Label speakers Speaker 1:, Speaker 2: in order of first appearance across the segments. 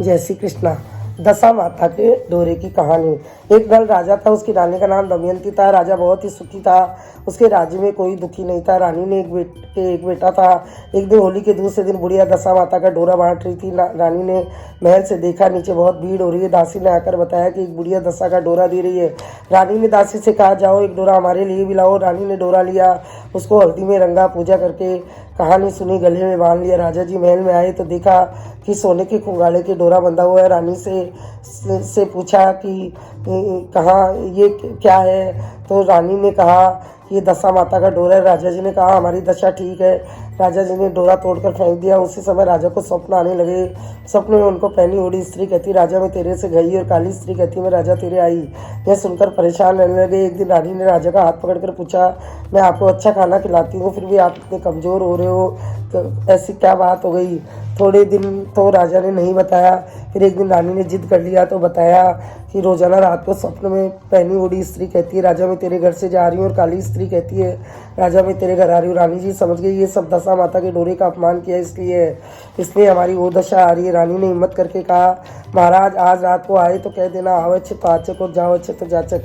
Speaker 1: जय श्री कृष्णा। दशा माता के डोरे की कहानी। एक नल राजा था, उसकी रानी का नाम दमयंती था। राजा बहुत ही सुखी था, उसके राज्य में कोई दुखी नहीं था। रानी ने एक बेटा था। एक दिन होली के दूसरे दिन बुढ़िया दशा माता का डोरा बांट रही थी। रानी ने महल से देखा नीचे बहुत भीड़ हो रही है। दासी ने आकर बताया कि एक बुढ़िया दशा का डोरा दे रही है। रानी ने दासी से कहा, जाओ एक डोरा हमारे लिए भी लाओ। रानी ने डोरा लिया, उसको हल्दी में रंगा, पूजा करके कहानी सुनी, गले में बांध लिया। राजा जी महल में आए तो देखा कि सोने के खुंगाड़े के डोरा बंधा हुआ है। रानी से पूछा कि कहाँ ये क्या है, तो रानी ने कहा ये दशा माता का डोरा है। राजा जी ने कहा हमारी दशा ठीक है। राजा जी ने डोरा तोड़कर फेंक दिया। उसी समय राजा को स्वप्न आने लगे। स्वप्न में उनको पहनी ओढ़ी स्त्री कहती, राजा मैं तेरे से गई, और काली स्त्री कहती, मैं राजा तेरे आई। यह सुनकर परेशान रहने लगे। एक दिन रानी ने राजा का हाथ पकड़कर पूछा, मैं आपको अच्छा खाना खिलाती हूँ, फिर भी आप इतने कमज़ोर हो रहे हो, तो ऐसी क्या बात हो गई? थोड़े दिन तो राजा ने नहीं बताया। फिर एक दिन रानी ने जिद कर लिया तो बताया कि रोजाना रात को स्वप्न में पहनी ओढ़ी स्त्री कहती है, राजा मैं तेरे घर से जा रही हूँ, और काली स्त्री कहती है, राजा मैं तेरे घर आ रही हूँ। रानी जी समझ गई ये सब दशा माता के डोरे का अपमान किया, इसलिए हमारी वो दशा आ रही है। रानी ने हिम्मत करके कहा, महाराज आज रात को आए तो कह देना, आओ अच्छे तो आचक और जाओ अच्छे तो जाचक।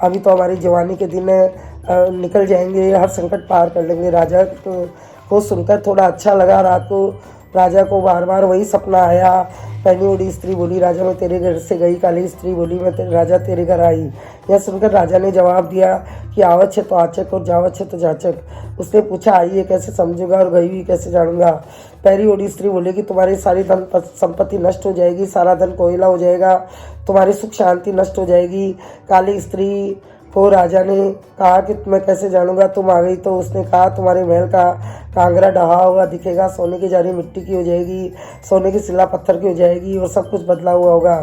Speaker 1: अभी तो हमारी जवानी के दिन निकल जाएंगे, हर संकट पार कर लेंगे। राजा को सुनकर थोड़ा अच्छा लगा। रात को राजा को बार बार वही सपना आया। पहनी ओढ़ी स्त्री बोली, राजा मैं तेरे घर से गई, काली स्त्री बोली, राजा तेरे घर आई। यह सुनकर राजा ने जवाब दिया कि आओ अच्छे तो आचक और जाओ अच्छे तो जाचक। उसने पूछा, आइए कैसे समझूंगा और गई हुई कैसे जानूंगा? पहली ओढ़ी स्त्री बोली कि तुम्हारी सारी धन संपत्ति नष्ट हो जाएगी, सारा धन कोयला हो जाएगा, तुम्हारी सुख शांति नष्ट हो जाएगी। काली स्त्री को राजा ने कहा कि मैं कैसे जानूंगा तुम आ गई? तो उसने कहा, तुम्हारे महल का कांगरा ढहा हुआ दिखेगा, सोने की जारी मिट्टी की हो जाएगी, सोने की सिला पत्थर की हो जाएगी, और सब कुछ बदला हुआ होगा।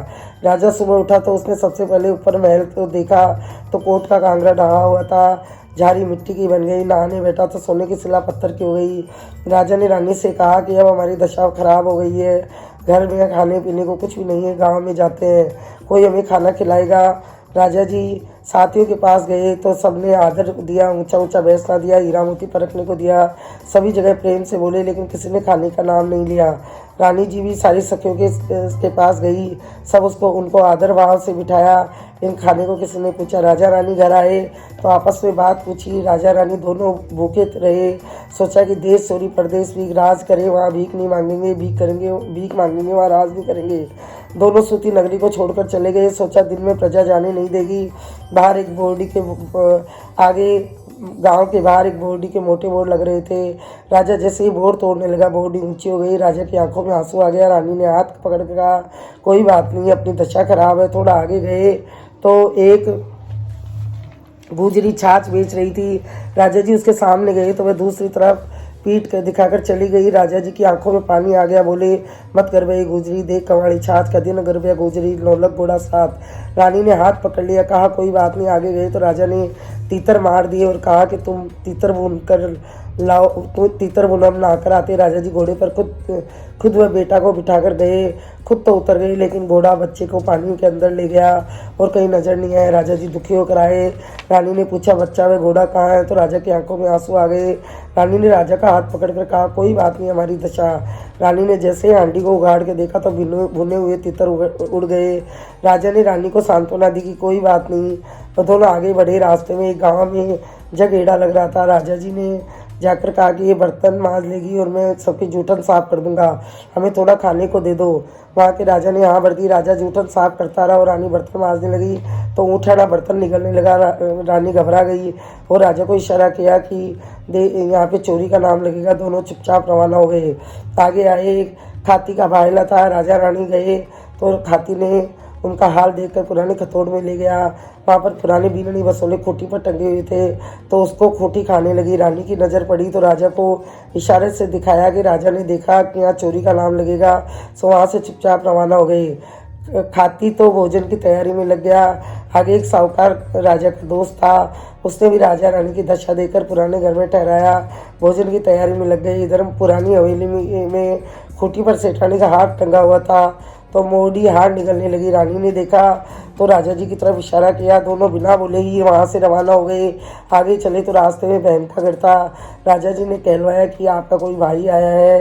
Speaker 1: राजा सुबह उठा तो उसने सबसे पहले ऊपर महल को देखा तो कोट का कांगरा ढहा हुआ था, झाड़ी मिट्टी की बन गई। नहाने बैठा तो सोने की सिला पत्थर की हो गई। राजा ने रानी से कहा कि अब हमारी दशा खराब हो गई है, घर में खाने पीने को कुछ भी नहीं है, गाँव में जाते हैं, कोई हमें खाना खिलाएगा? राजा जी साथियों के पास गए तो सबने आदर दिया, ऊंचा ऊंचा बैठना दिया, हीरा मोती परखने को दिया, सभी जगह प्रेम से बोले, लेकिन किसी ने खाने का नाम नहीं लिया। रानी जी भी सारी सखियों के पास गई, सब उनको आदर भाव से बिठाया, लेकिन खाने को किसी ने पूछा। राजा रानी घर आए तो आपस में बात पूछी। राजा रानी दोनों भूखे रहे। सोचा कि देश चोरी परदेश भी राज करे, वहाँ भीख नहीं मांगेंगे, भीख मांगेंगे वहाँ राज भी करेंगे। दोनों सूती नगरी को छोड़कर चले गए। सोचा दिन में प्रजा जाने नहीं देगी। बाहर एक बोर्डी के आगे गांव के बाहर एक बोर्डी के मोटे बोर्ड लग रहे थे। राजा जैसे ही बोर्ड तोड़ने लगा, बोर्डी ऊंची हो गई। राजा की आंखों में आंसू आ गया। रानी ने हाथ पकड़ के कहा, कोई बात नहीं, अपनी दशा खराब है। थोड़ा आगे गए तो एक गुजरी छाछ बेच रही थी। राजा जी उसके सामने गए तो वह दूसरी तरफ पीट कर दिखाकर चली गई। राजा जी की आंखों में पानी आ गया। बोले, मत कर बे गुजरी, देख कमाड़ी छाछ का दिन, अगर बे गुजरी नौलख घोड़ा साथ। रानी ने हाथ पकड़ लिया, कहा कोई बात नहीं। आगे गए तो राजा ने तीतर मार दिए और कहा कि तुम तीतर बुन कर लाओ, तो तीतर बुनम ना कर आते। राजा जी घोड़े पर खुद वह बेटा को बिठाकर गए, खुद तो उतर गए, लेकिन घोड़ा बच्चे को पानी के अंदर ले गया और कहीं नजर नहीं आया। राजा जी दुखी होकर आए। रानी ने पूछा, बच्चा व घोड़ा कहाँ है? तो राजा की आंखों में आंसू आ गए। रानी ने राजा का हाथ पकड़कर कहा, कोई बात नहीं, हमारी दशा। रानी ने जैसे ही हांडी को उगाड़ के देखा तो भुने हुए तीतर उड़ गए। राजा ने रानी को सांत्वना दी कि कोई बात नहीं। तो दोनों आगे बढ़े। रास्ते में एक गाँव में जगेड़ा लग रहा था। राजा जी ने जाकर कहा कि ये बर्तन मांज लेगी और मैं सबकी जूठन साफ कर दूंगा, हमें थोड़ा खाने को दे दो। वहाँ के राजा ने हाँ भर दी। राजा जूठन साफ करता रहा और रानी बर्तन मांजने लगी तो ऊँटा बर्तन निकलने लगा। रानी घबरा गई और राजा को इशारा किया कि दे यहाँ पे चोरी का नाम लगेगा। दोनों चुपचाप रवाना हो गए। आगे आए, एक खाती का भाईला था। राजा रानी गए तो खाती ने उनका हाल देखकर पुराने खतोड़ में ले गया। वहाँ पर पुराने बीननी बसोले खोटी पर टंगे हुए थे तो उसको खोटी खाने लगी। रानी की नज़र पड़ी तो राजा को इशारे से दिखाया कि राजा ने देखा कि यहाँ चोरी का नाम लगेगा, सो वहाँ से चुपचाप रवाना हो गई। खाती तो भोजन की तैयारी में लग गया। आगे एक साहूकार राजा का दोस्त था, उसने भी राजा रानी की दशा देकर पुराने घर में ठहराया। भोजन की तैयारी में लग गए। इधर पुरानी हवेली में खूंटी पर सेठानी का हाथ टंगा हुआ था तो मोड़ी हार निकलने लगी। रानी ने देखा तो राजा जी की तरफ इशारा किया। दोनों बिना बोले ही वहाँ से रवाना हो गए। आगे चले तो रास्ते में बहन का घर था। राजा जी ने कहलवाया कि आपका कोई भाई आया है।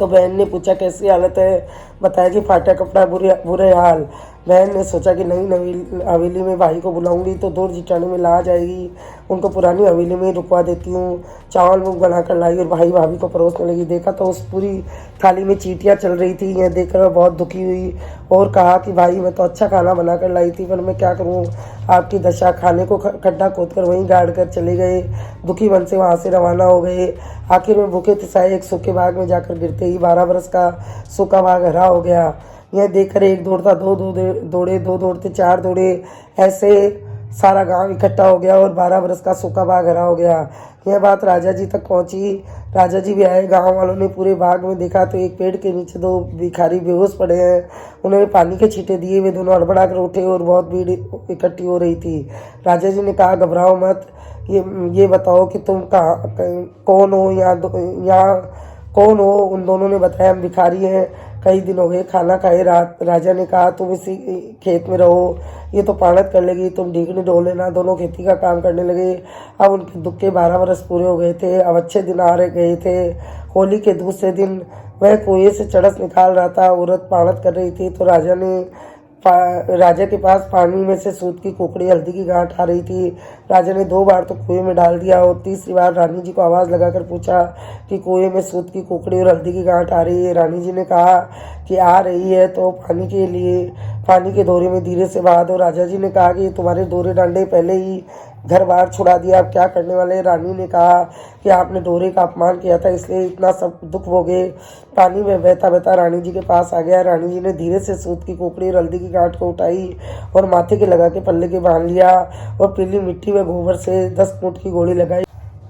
Speaker 1: तो बहन ने पूछा कैसी हालत है, बताया कि फाटा कपड़ा, बुरे हाल। बहन ने सोचा कि नई नई हवेली में भाई को बुलाऊंगी तो दूर जिटाने में ला जाएगी, उनको पुरानी हवेली में रुकवा देती हूँ। चावल मुँह बनाकर लाई और भाई भाभी को परोसने लगी। देखा तो उस पूरी थाली में चींटियाँ चल रही थी। यह देखकर वह बहुत दुखी हुई और कहा कि भाई मैं तो अच्छा खाना बनाकर लाई थी, पर मैं क्या करूँ, आपकी दशा। खाने को खड्डा खोद कर वहीं गाड़ कर चले गए। दुखी मन से वहाँ से रवाना हो गए। आखिर में भूखे तिसाए एक सूखे बाग में जाकर गिरते ही 12 बरस का सूखा बाग हरा हो गया। यह देखकर एक दौड़ता दो दौड़ते 4 दौड़े, ऐसे सारा गांव इकट्ठा हो गया और 12 बरस का सूखा बाग हरा हो गया। यह बात राजा जी तक पहुंची। राजा जी भी आए। गांव वालों ने पूरे बाग में देखा तो एक पेड़ के नीचे 2 भिखारी बेहोश पड़े हैं। उन्होंने पानी के छींटे दिए। वे दोनों हड़बड़ा कर उठे और बहुत भीड़ इकट्ठी हो रही थी। राजा जी ने कहा, घबराओ मत, ये बताओ कि तुम कौन हो, यहाँ कौन हो। उन दोनों ने बताया, हम भिखारी हैं, कई दिन हो गए खाना खाए। राजा ने कहा, तुम इसी खेत में रहो, ये तो पाणत कर लेगी, तुम ढीकनी ढो लेना। दोनों खेती का काम करने लगे। अब उनके दुख के 12 बरस पूरे हो गए थे। अब अच्छे दिन आ गए थे। होली के दूसरे दिन वह कुएं से चड़स निकाल रहा था। औरत पाणत कर रही थी तो राजा के पास पानी में से सूत की कुकड़ी, हल्दी की गांठ आ रही थी। राजा ने 2 बार तो कुएं में डाल दिया और तीसरी बार रानी जी को आवाज़ लगाकर पूछा कि कुएं में सूत की कुकड़ी और हल्दी की गांठ आ रही है। रानी जी ने कहा कि आ रही है तो पानी के दौरे में धीरे से बहा दो। राजा जी ने कहा कि तुम्हारे डोरे डांडे पहले ही घर बार छुड़ा दिया, अब क्या करने वाले। रानी ने कहा कि आपने डोरे का अपमान किया था, इसलिए इतना सब दुख भोगे। पानी में बहता बहता रानी जी के पास आ गया। रानी जी ने धीरे से सूत की कुकड़ी और हल्दी की गांठ को उठाई और माथे के लगा के पल्ले के बांध लिया और पीली मिट्टी व गोबर से 10 फुट की गोली लगाई।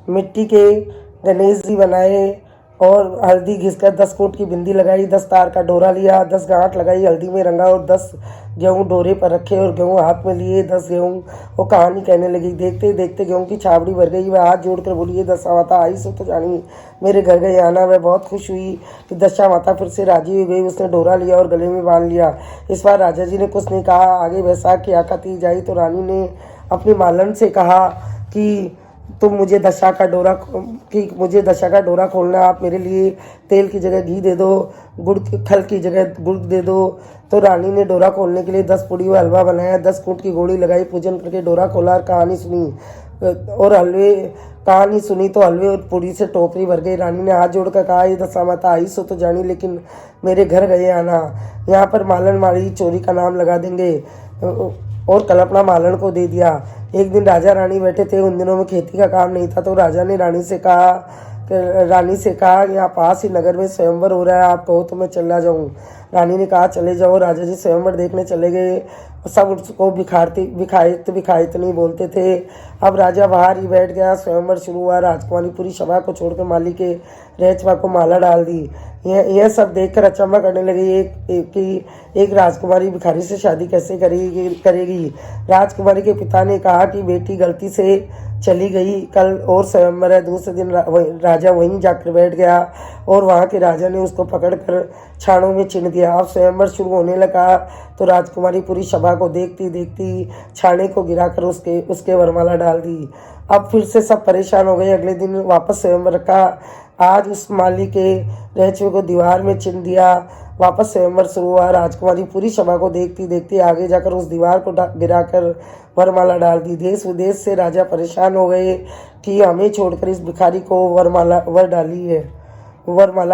Speaker 1: मिट्टी के गणेश जी बनाए और हल्दी घिसकर 10 फुट की बिंदी लगाई। 10 तार का डोरा लिया, 10 गांठ लगाई, हल्दी में रंगा और 10 गेहूं डोरे पर रखे और गेहूं हाथ में लिए। 10 गेहूं वो कहानी कहने लगी। देखते ही देखते गेहूं की छाबड़ी भर गई। वह हाथ जोड़कर बोली, ये दशा माता आई सो तो जानी मेरे घर गए आना। वह बहुत खुश हुई कि दशा माता फिर से राजी हो गई। उसने डोरा लिया और गले में बांध लिया। इस बार राजा जी ने कुछ नहीं कहा। आगे बैसाख की आका तीज आई तो रानी ने अपनी मालन से कहा कि मुझे दशा का डोरा खोलना। आप मेरे लिए तेल की जगह घी दे दो, खल की जगह गुड़ दे दो। तो रानी ने डोरा खोलने के लिए 10 पुड़ी हुआ हलवा बनाया, 10 फुट की गोली लगाई, पूजन करके डोरा खोला और कहानी सुनी तो हलवे और पूड़ी से टोकरी भर गई। रानी ने हाथ जोड़कर कहा, ये दशा माता आई सो तो जानी, लेकिन मेरे घर गए आना। यहाँ पर मालन मारी चोरी का नाम लगा देंगे। और कल अपना मालन को दे दिया। एक दिन राजा रानी बैठे थे। उन दिनों में खेती का काम नहीं था तो राजा ने रानी से कहा यहाँ पास ही नगर में स्वयंवर हो रहा है, आप कहो तो मैं चला जाऊँ। रानी ने कहा, चले जाओ। राजा जी स्वयंवर देखने चले गए। सब उसको बिखायत नहीं बोलते थे। अब राजा बाहर ही बैठ गया। स्वयंवर शुरू हुआ। राजकुमारी पूरी सभा को छोड़कर माली के रहचवा को माला डाल दी। यह सब देखकर अचंभा करने लगी कि एक राजकुमारी भिखारी से शादी कैसे करेगी। राजकुमारी के पिता ने कहा कि बेटी गलती से चली गई, कल और स्वयंवर है। दूसरे दिन राजा वहीं जाकर बैठ गया और वहाँ के राजा ने उसको पकड़कर छानों में चिन दिया। अब स्वयंवर शुरू होने लगा तो राजकुमारी पूरी सभा को देखती देखती छाने को गिराकर उसके वरमाला डाल दी। अब फिर से सब परेशान हो गए। अगले दिन वापस स्वयंवर रखा। आज उस माली के रहचवे को दीवार में चिन दिया। वापस स्वयंवर शुरू हुआ। राजकुमारी पूरी सभा को देखती देखती आगे जाकर उस दीवार को गिराकर वरमाला डाल दी। देश विदेश से राजा परेशान हो गए कि हमें छोड़कर इस भिखारी को वरमाला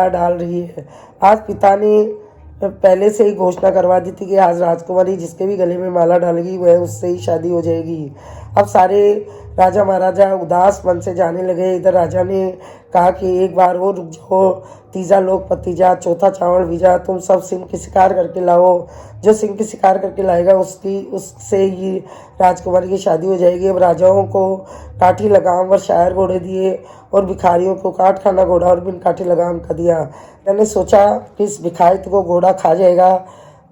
Speaker 1: डाल रही है। आज पिता ने पहले से ही घोषणा करवा दी थी कि आज राजकुमारी जिसके भी गले में माला डालेगी वह उससे ही शादी हो जाएगी। अब सारे राजा महाराजा उदास मन से जाने लगे। इधर राजा ने कहा कि एक बार वो रुक जाओ, तीजा लोग पतीजा, चौथा चावल बीजा, तुम सब सिंह की शिकार करके लाओ। जो सिंह की शिकार करके लाएगा उससे ही राजकुमारी की शादी हो जाएगी। अब राजाओं को काठी लगाम और शायर घोड़े दिए और भिखारियों को काट खाना घोड़ा और बिन काठी लगाम का दिया। मैंने सोचा कि इस भिखारित को घोड़ा खा जाएगा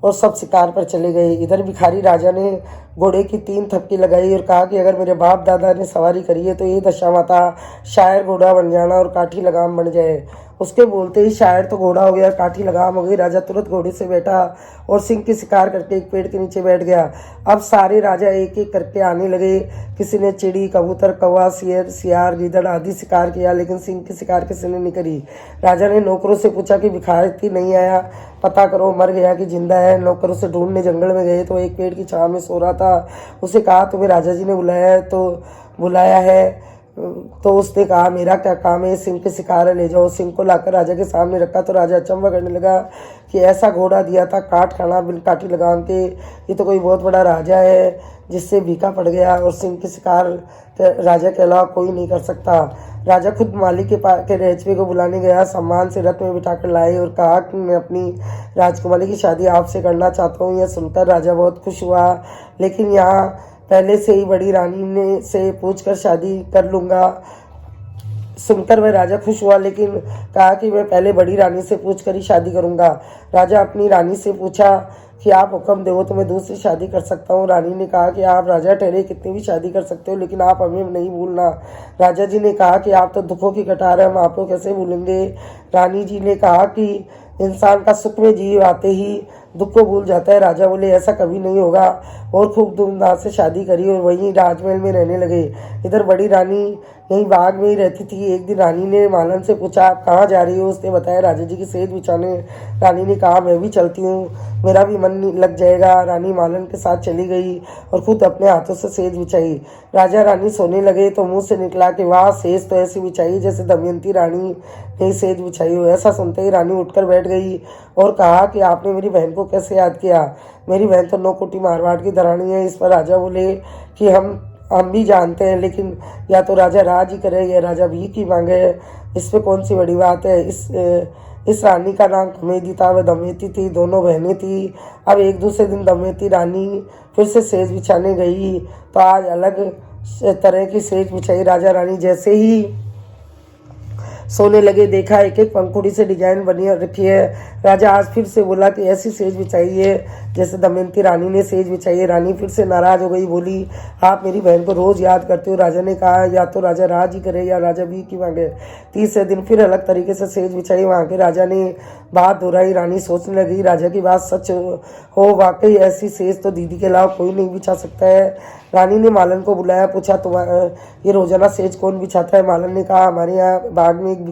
Speaker 1: और सब शिकार पर चले गए। इधर भिखारी राजा ने घोड़े की 3 थपकी लगाई और कहा कि अगर मेरे बाप दादा ने सवारी करी है तो ये दशा माता शायर घोड़ा बन जाना और काठी लगाम बन जाए। उसके बोलते ही शायर तो घोड़ा हो गया, काठी लगाम हो गई। राजा तुरंत घोड़े से बैठा और सिंह की शिकार करके एक पेड़ के नीचे बैठ गया। अब सारे राजा एक एक करके आने लगे। किसी ने चिड़ी, कबूतर, कौवा, शेर, सियार, गीदड़ आदि शिकार किया, लेकिन सिंह की शिकार किसी ने नहीं करी। राजा ने नौकरों से पूछा कि भिखारी नहीं आया, पता करो मर गया कि जिंदा है। नौकरों से ढूंढने जंगल में गए तो एक पेड़ की छांव में सो रहा था। उसे कहा तुम्हें राजा जी ने बुलाया है। तो उसने कहा मेरा क्या काम है, सिंह के शिकार ले जाओ। सिंह को लाकर राजा के सामने रखा तो राजा अचंभा करने लगा कि ऐसा घोड़ा दिया था काट खाना बिल काठी लगाम के, ये तो कोई बहुत बड़ा राजा है जिससे भीखा पड़ गया, और सिंह के शिकार राजा के अलावा कोई नहीं कर सकता। राजा खुद मालिक के रेचवे को बुलाने गया, सम्मान से रथ में बिठाकर लाए और कहा कि मैं अपनी राजकुमारी की शादी आपसे करना चाहता हूँ। यह सुनकर राजा बहुत खुश हुआ, लेकिन यहाँ पहले से ही बड़ी रानी ने से पूछकर शादी कर लूँगा। सुनकर वह राजा खुश हुआ, लेकिन कहा कि मैं पहले बड़ी रानी से पूछकर ही शादी करूँगा। राजा अपनी रानी से पूछा कि आप हुक्म दो तो मैं दूसरी शादी कर सकता हूँ। रानी ने कहा कि आप राजा ठहरे कितनी भी शादी कर सकते हो, लेकिन आप हमें नहीं भूलना। राजा जी ने कहा कि आप तो दुखों की कटार है, हम आपको कैसे भूलेंगे। रानी जी ने कहा कि इंसान का सुख में जीव आते ही दुख को भूल जाता है। राजा बोले ऐसा कभी नहीं होगा, और खूब धूमधाम से शादी करी और वहीं राजमहल में रहने लगे। इधर बड़ी रानी यहीं बाग में ही रहती थी। एक दिन रानी ने मालन से पूछा आप कहाँ जा रही हो। उसने बताया राजा जी की सेज बिछाने। रानी ने कहा मैं भी चलती हूँ, मेरा भी मन लग जाएगा। रानी मालन के साथ चली गई और खुद अपने हाथों से सेज बिछाई। राजा रानी सोने लगे तो मुंह से निकला कि वाह, सेज तो ऐसी बिछाई जैसे दमयंती रानी ने सेज बिछाई हो। ऐसा सुनते ही रानी उठकर बैठ गई और कहा कि आपने मेरी बहन को कैसे याद किया। मेरी बहन तो 9 कोटी मारवाड़ की धरानी है। इस पर राजा बोले कि हम भी जानते हैं, लेकिन या तो राजा राज ही करे या राजा भीख ही मांगे, इसमें कौन सी बड़ी बात है। इस रानी का नाम कमेदी था, वह दमयंती थी, दोनों बहनें थी। अब एक दूसरे दिन दमयंती रानी फिर से सेज बिछाने गई तो आज अलग तरह की सेज बिछाई। राजा रानी जैसे ही सोने लगे देखा एक एक पंखुड़ी से डिजाइन बनी रखी है। राजा आज फिर से बोला कि ऐसी सेज बिछाई है जैसे दमयंती रानी ने सेज बिछाई है। रानी फिर से नाराज हो गई, बोली आप मेरी बहन को रोज याद करते हो। राजा ने कहा या तो राजा राज ही करे या राजा भी की मांगे। तीसरे दिन फिर अलग तरीके से सेज बिछाई। वहाँ के राजा ने बात दोहराई। रानी सोचने लगी राजा की बात सच हो, वाकई ऐसी सेज तो दीदी के अलावा कोई नहीं बिछा सकता है। रानी ने मालन को बुलाया, पूछा तुम्हारा ये रोजाना सेज कौन बिछाता है। मालन ने कहा हमारे यहाँ बाग में एक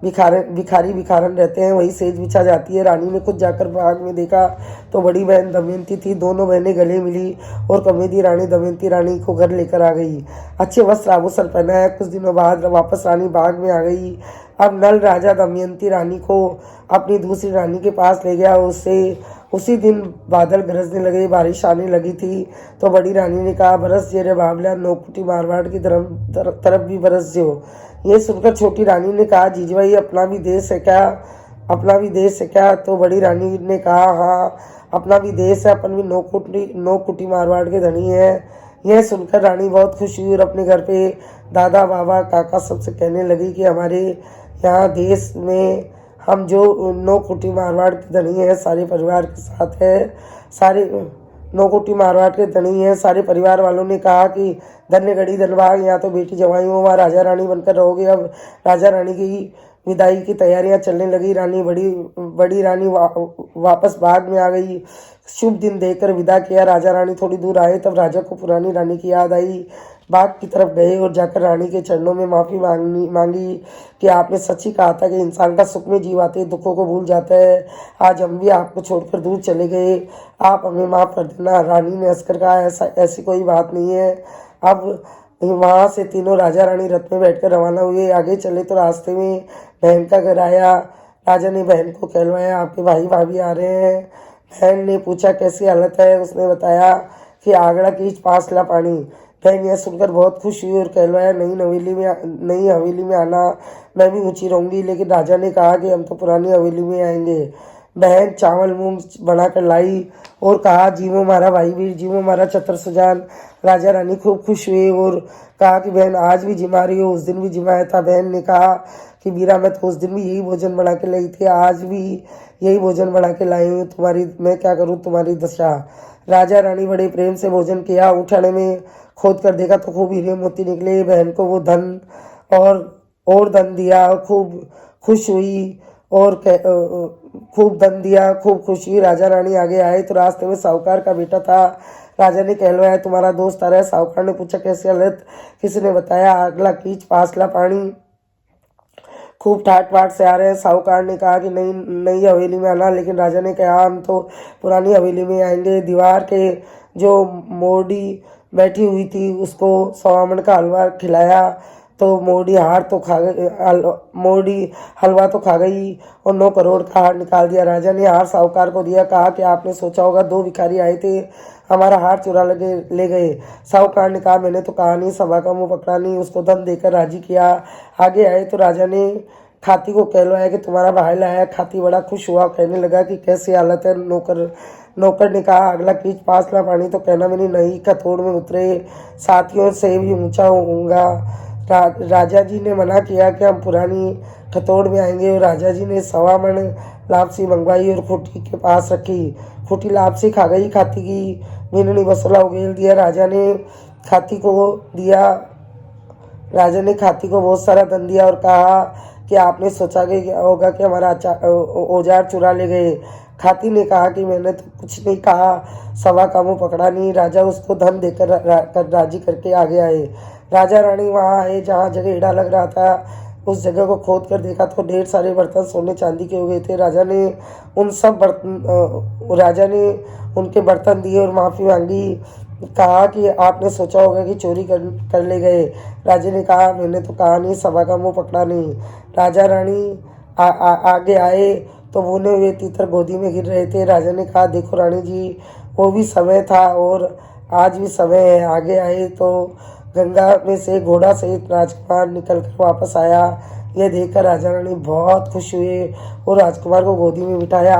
Speaker 1: भिखारन रहते हैं, वही सेज बिछा जाती है। रानी ने खुद जाकर बाग में देखा तो बड़ी बहन दमयंती थी। दोनों बहनें गले मिली और कमेदी रानी दमयंती रानी को घर लेकर आ गई। अच्छे वस्त्र आभूषण पहनाया। कुछ दिनों बाद वापस रानी बाग में आ गई। अब नल राजा दमयंती रानी को अपनी दूसरी रानी के पास ले गया। उसी दिन बादल गरजने लगे, बारिश आने लगी थी। तो बड़ी रानी ने कहा बरस जे रे बाबला, 9 कोटी मारवाड़ की तरफ भी बरस जो। ये सुनकर छोटी रानी ने कहा जीजवाई अपना भी देश है क्या। तो बड़ी रानी ने कहा हाँ अपना भी देश है, अपन भी 9 कोटी मारवाड़ के धनी है। यह सुनकर रानी बहुत खुश हुई और अपने घर पे दादा बाबा काका सबसे कहने लगी कि हमारे यहाँ देश में हम जो 9 कोटी मारवाड़ के धनी है सारे परिवार के साथ है। सारे 9 कोटी मारवाड़ के धनी है। सारे परिवार वालों ने कहा कि धन्य गढ़ी धनभाग, यहाँ तो बेटी जवाई हो, वहाँ राजा रानी बनकर रहोगे। अब राजा रानी की विदाई की तैयारियां चलने लगी। बड़ी रानी वापस बाग में आ गई। शुभ दिन देकर विदा किया। राजा रानी थोड़ी दूर आए तब राजा को पुरानी रानी की याद आई। बाग की तरफ गए और जाकर रानी के चरणों में माफ़ी मांगी कि आपने सच ही कहा था कि इंसान का सुख में जीव आते दुखों को भूल जाता है। आज हम भी आपको छोड़कर दूर चले गए, आप हमें माफ़ कर देना। रानी ने हंसकर कहा ऐसी कोई बात नहीं है। अब वहाँ से तीनों राजा रानी रथ में बैठकर रवाना हुए। आगे चले तो रास्ते में बहन का घर आया। राजा ने बहन को कहलवाया आपके भाई भाभी आ रहे हैं। बहन ने पूछा कैसी हालत है। उसने बताया कि आगड़ा कीच 5 ला पानी। बहन यह सुनकर बहुत खुश हुई और कहलवाया नई हवेली में आना, मैं भी ऊँची रहूँगी। लेकिन राजा ने कहा कि हम तो पुरानी हवेली में आएंगे। बहन चावल मूंग बनाकर लाई और कहा जीवो मारा भाई वीर, जीवो मारा चतर सुजान। राजा रानी खूब खुश हुए और कहा कि बहन आज भी जिमा रही हो, उस दिन भी जिमाया था। बहन ने कहा कि वीरा मैं तो उस दिन भी यही भोजन बना के लाई थी, आज भी यही भोजन बना के लाई हूँ, तुम्हारी मैं क्या करूँ तुम्हारी दशा। राजा रानी बड़े प्रेम से भोजन किया। उठाने में खोद कर देखा तो खूब हीरे मोती निकले। बहन को वो धन और धन दिया, खूब खुश हुई और खूब धन दिया, खूब खुश हुई। राजा रानी आगे आए तो रास्ते में साहूकार का बेटा था। राजा ने कहलवाया, तुम्हारा दोस्त आ रहा है। साहूकार ने पूछा, कैसे हालत? किसी ने बताया, अगला कीच पासला पानी, खूब ठाट बाट से आ रहे हैं। साहूकार ने कहा कि नहीं नई हवेली में आना, लेकिन राजा ने कहा हम तो पुरानी हवेली में आएंगे। दीवार के जो मोड़ी बैठी हुई थी उसको सवामन का हलवा खिलाया तो मोड़ी हार तो खा गई, मोड़ी हलवा तो खा गई और 9 करोड़ का हार निकाल दिया। राजा ने हार साहूकार को दिया, कहा कि आपने सोचा होगा 2 भिखारी आए थे, हमारा हार चुरा ले गए। साहूकार ने कहा, मैंने तो कहा नहीं, सभा का मुंह पकड़ा नहीं, उसको धन देकर राजी किया। आगे आए तो राजा ने खाती को कहलवाया कि तुम्हारा भाई लाया। खाती बड़ा खुश हुआ, कहने लगा कि कैसी हालत है। नौकर ने कहा, अगला कीच पासला पानी, तो कहना मैंने नई खथोड़ में उतरे, साथियों से भी ऊंचा होऊंगा। राजा जी ने मना किया कि हम पुरानी खतोड़ में आएंगे और राजा जी ने 1.25 मन लापसी मंगवाई और खुटी के पास रखी। खुटी लापसी खा गई। खाती की मीननी बसला उगेल दिया। राजा ने खाती को बहुत सारा धन दिया और कहा कि आपने सोचा कि होगा कि हमारा औजार चुरा ले गए। खाती ने कहा कि मैंने तो कुछ नहीं कहा, सभा का मुंह पकड़ा नहीं। राजा उसको धन देकर राजी करके आगे आए। राजा रानी वहाँ आए जहाँ जगह हीरा लग रहा था। उस जगह को खोद कर देखा तो ढेर सारे बर्तन सोने चांदी के हो गए थे। राजा ने उनके बर्तन दिए और माफ़ी मांगी। कहा कि आपने सोचा होगा कि चोरी कर ले गए। राजा ने कहा, मैंने तो कहा नहीं, सभा का मुंह पकड़ा नहीं। राजा रानी आगे आए तो भुने हुए तीतर गोदी में गिर रहे थे। राजा ने कहा, देखो रानी जी, वो भी समय था और आज भी समय है। आगे आए तो गंगा में से घोड़ा सहित राजकुमार निकलकर वापस आया। यह देखकर राजा रानी बहुत खुश हुए और राजकुमार को गोदी में बिठाया।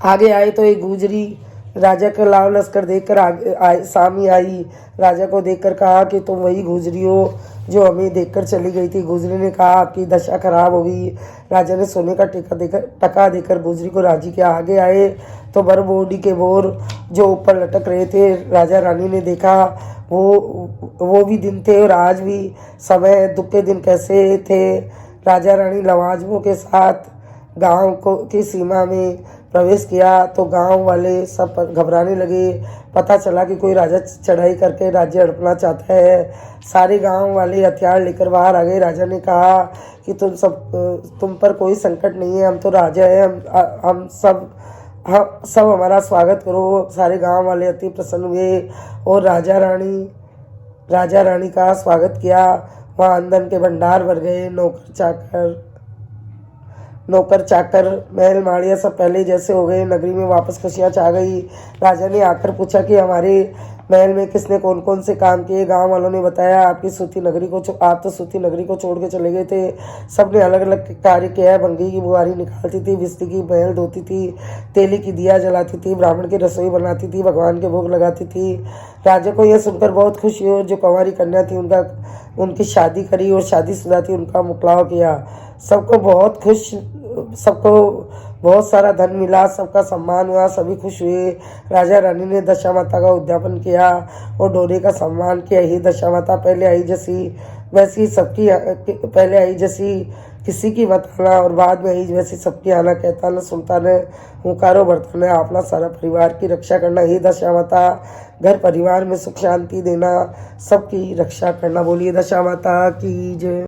Speaker 1: आगे आए तो एक गुजरी राजा का लाव लश्कर देखकर सामी आई। राजा को देखकर कहा कि तुम वही गुजरी हो जो हमें देखकर चली गई थी। गुजरी ने कहा, आपकी दशा खराब हो गई। राजा ने सोने का टका देकर गुजरी को राजी किया। आगे आए तो बरबोडी के बोर जो ऊपर लटक रहे थे। राजा रानी ने देखा वो भी दिन थे और आज भी समय। दुख के दिन कैसे थे। राजा रानी लवाजमों के साथ गांव की सीमा में प्रवेश किया तो गांव वाले सब घबराने लगे। पता चला कि कोई राजा चढ़ाई करके राज्य हड़पना चाहता है। सारे गांव वाले हथियार लेकर बाहर आ गए। राजा ने कहा कि तुम पर कोई संकट नहीं है, हम तो राजा है, हम सब हमारा स्वागत करो। सारे गांव वाले अति प्रसन्न हुए और राजा रानी का स्वागत किया। वहाँ अंदर के भंडार भर गए। नौकर चाकर महल माड़िया सब पहले जैसे हो गए। नगरी में वापस खुशियाँ छा गई। राजा ने आकर पूछा कि हमारे महल में किसने कौन कौन से काम किए। गांव वालों ने बताया, आप तो सूती नगरी को छोड़ के चले गए थे। सबने अलग अलग कार्य किया है। भंगी की बुआरी निकालती थी, बिस्ती की महल धोती थी, तेली की दिया जलाती थी, ब्राह्मण की रसोई बनाती थी, भगवान के भोग लगाती थी। राजा को यह सुनकर बहुत खुशी हुई। जो कंवारी कन्या थी उनकी शादी करी और शादीशुदा थी उनका मुकलाव किया। सबको बहुत सारा धन मिला, सबका सम्मान हुआ, सभी खुश हुए। राजा रानी ने दशा माता का उद्यापन किया और डोरे का सम्मान किया। ही दशा माता पहले आई जैसी किसी की मत आना और बाद में आई वैसी सबकी आना। कहता न सुनता न हुंकारो बरता न अपना सारा परिवार की रक्षा करना। ही दशा माता घर परिवार में सुख शांति देना, सबकी रक्षा करना। बोलिए दशा माता की जय।